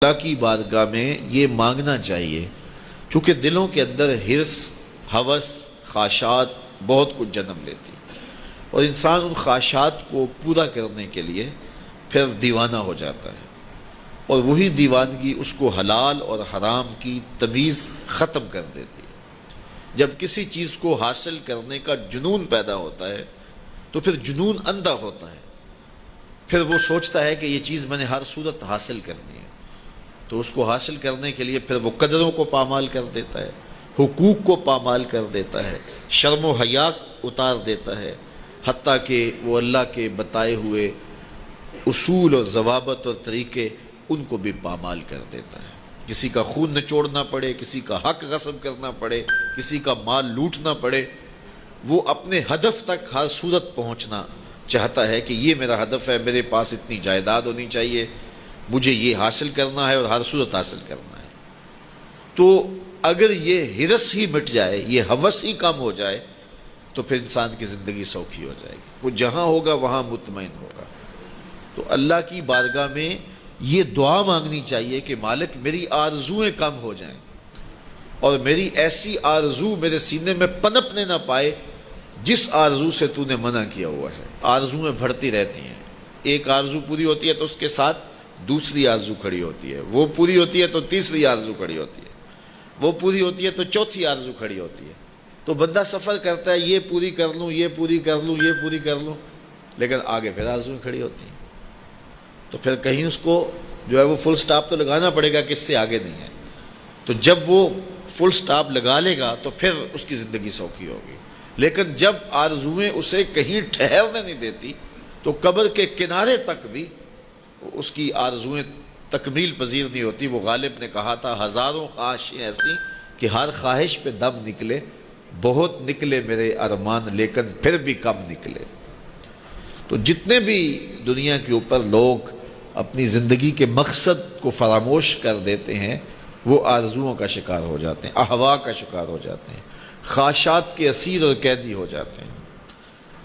اللہ کی بارگاہ میں یہ مانگنا چاہیے، چونکہ دلوں کے اندر حرص، ہوس، خواہشات بہت کچھ جنم لیتی، اور انسان ان خواہشات کو پورا کرنے کے لیے پھر دیوانہ ہو جاتا ہے، اور وہی دیوانگی اس کو حلال اور حرام کی تمیز ختم کر دیتی ہے۔ جب کسی چیز کو حاصل کرنے کا جنون پیدا ہوتا ہے تو پھر جنون اندھا ہوتا ہے، پھر وہ سوچتا ہے کہ یہ چیز میں نے ہر صورت حاصل کرنی ہے، تو اس کو حاصل کرنے کے لیے پھر وہ قدروں کو پامال کر دیتا ہے، حقوق کو پامال کر دیتا ہے، شرم و حیا اتار دیتا ہے، حتیٰ کہ وہ اللہ کے بتائے ہوئے اصول اور ضوابط اور طریقے ان کو بھی پامال کر دیتا ہے۔ کسی کا خون نچوڑنا پڑے، کسی کا حق غصب کرنا پڑے، کسی کا مال لوٹنا پڑے، وہ اپنے ہدف تک ہر صورت پہنچنا چاہتا ہے کہ یہ میرا ہدف ہے، میرے پاس اتنی جائیداد ہونی چاہیے، مجھے یہ حاصل کرنا ہے اور ہر صورت حاصل کرنا ہے۔ تو اگر یہ حرص ہی مٹ جائے، یہ ہوس ہی کم ہو جائے، تو پھر انسان کی زندگی سوکھی ہو جائے گی، وہ جہاں ہوگا وہاں مطمئن ہوگا۔ تو اللہ کی بارگاہ میں یہ دعا مانگنی چاہیے کہ مالک میری آرزوئیں کم ہو جائیں، اور میری ایسی آرزو میرے سینے میں پنپنے نہ پائے جس آرزو سے تو نے منع کیا ہوا ہے۔ آرزوئیں بڑھتی رہتی ہیں، ایک آرزو پوری ہوتی ہے تو اس کے ساتھ دوسری آرزو کھڑی ہوتی ہے، وہ پوری ہوتی ہے تو تیسری آرزو کھڑی ہوتی ہے، وہ پوری ہوتی ہے تو چوتھی آرزو کھڑی ہوتی ہے۔ تو بندہ سفر کرتا ہے، یہ پوری کر لوں، یہ پوری کر لوں، یہ پوری کر لوں، لیکن آگے پھر آرزویں کھڑی ہوتی ہیں، تو پھر کہیں اس کو جو ہے وہ فل سٹاپ تو لگانا پڑے گا کہ اس سے آگے نہیں ہے۔ تو جب وہ فل سٹاپ لگا لے گا تو پھر اس کی زندگی سوکھی ہوگی، لیکن جب آرزویں اسے کہیں ٹھہرنے نہیں دیتی تو قبر کے کنارے تک بھی اس کی آرزویں تکمیل پذیر نہیں ہوتی۔ وہ غالب نے کہا تھا، ہزاروں خواہشیں ایسی کہ ہر خواہش پہ دم نکلے، بہت نکلے میرے ارمان لیکن پھر بھی کم نکلے۔ تو جتنے بھی دنیا کے اوپر لوگ اپنی زندگی کے مقصد کو فراموش کر دیتے ہیں، وہ آرزوؤں کا شکار ہو جاتے ہیں، اہوا کا شکار ہو جاتے ہیں، خواہشات کے اسیر اور قیدی ہو جاتے ہیں۔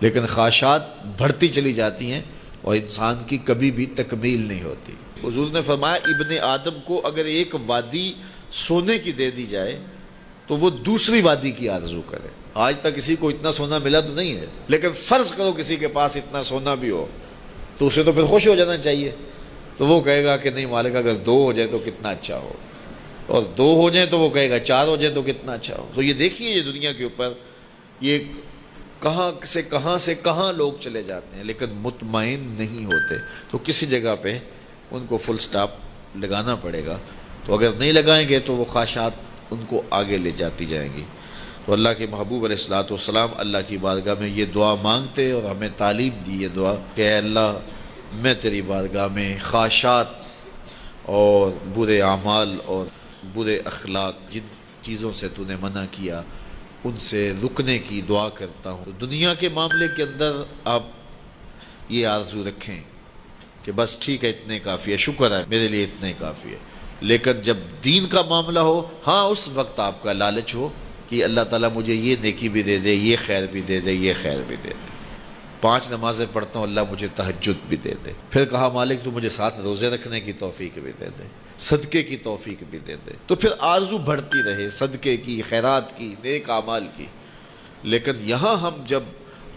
لیکن خواہشات بڑھتی چلی جاتی ہیں اور انسان کی کبھی بھی تکمیل نہیں ہوتی۔ حضور نے فرمایا، ابن آدم کو اگر ایک وادی سونے کی دے دی جائے تو وہ دوسری وادی کی آرزو کرے۔ آج تک کسی کو اتنا سونا ملا تو نہیں ہے، لیکن فرض کرو کسی کے پاس اتنا سونا بھی ہو تو اسے تو پھر خوش ہو جانا چاہیے، تو وہ کہے گا کہ نہیں مالک اگر 2 ہو جائے تو کتنا اچھا ہو، اور 2 ہو جائیں تو وہ کہے گا 4 ہو جائیں تو کتنا اچھا ہو۔ تو یہ دیکھیے، یہ دنیا کے اوپر یہ کہاں سے کہاں لوگ چلے جاتے ہیں لیکن مطمئن نہیں ہوتے۔ تو کسی جگہ پہ ان کو فل سٹاپ لگانا پڑے گا، تو اگر نہیں لگائیں گے تو وہ خواہشات ان کو آگے لے جاتی جائیں گی۔ تو اللہ کے محبوب علیہ الصلوۃ والسلام اللہ کی بارگاہ میں یہ دعا مانگتے اور ہمیں تعلیم دی یہ دعا کہ اے اللہ، میں تیری بارگاہ میں خواہشات اور برے اعمال اور برے اخلاق، جن چیزوں سے تو نے منع کیا، ان سے رکنے کی دعا کرتا ہوں۔ دنیا کے معاملے کے اندر آپ یہ آرزو رکھیں کہ بس ٹھیک ہے، اتنے کافی ہے، شکر ہے میرے لیے اتنے کافی ہے، لیکن جب دین کا معاملہ ہو، ہاں اس وقت آپ کا لالچ ہو کہ اللہ تعالیٰ مجھے یہ نیکی بھی دے دے، یہ خیر بھی دے دے، یہ خیر بھی دے دے، 5 نمازیں پڑھتا ہوں، اللہ مجھے تہجد بھی دے دے۔ پھر کہا مالک تو مجھے 7 روزے رکھنے کی توفیق بھی دے دے، صدقے کی توفیق بھی دے دے، تو پھر آرزو بڑھتی رہے صدقے کی، خیرات کی، نیک اعمال کی۔ لیکن یہاں ہم جب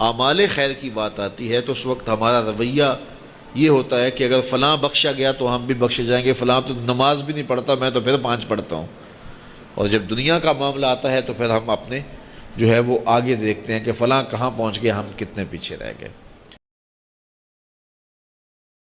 اعمال خیر کی بات آتی ہے تو اس وقت ہمارا رویہ یہ ہوتا ہے کہ اگر فلاں بخشا گیا تو ہم بھی بخشے جائیں گے، فلاں تو نماز بھی نہیں پڑھتا، میں تو پھر 5 پڑھتا ہوں۔ اور جب دنیا کا معاملہ آتا ہے تو پھر ہم اپنے جو ہے وہ آگے دیکھتے ہیں کہ فلاں کہاں پہنچ گئے، ہم کتنے پیچھے رہ گئے۔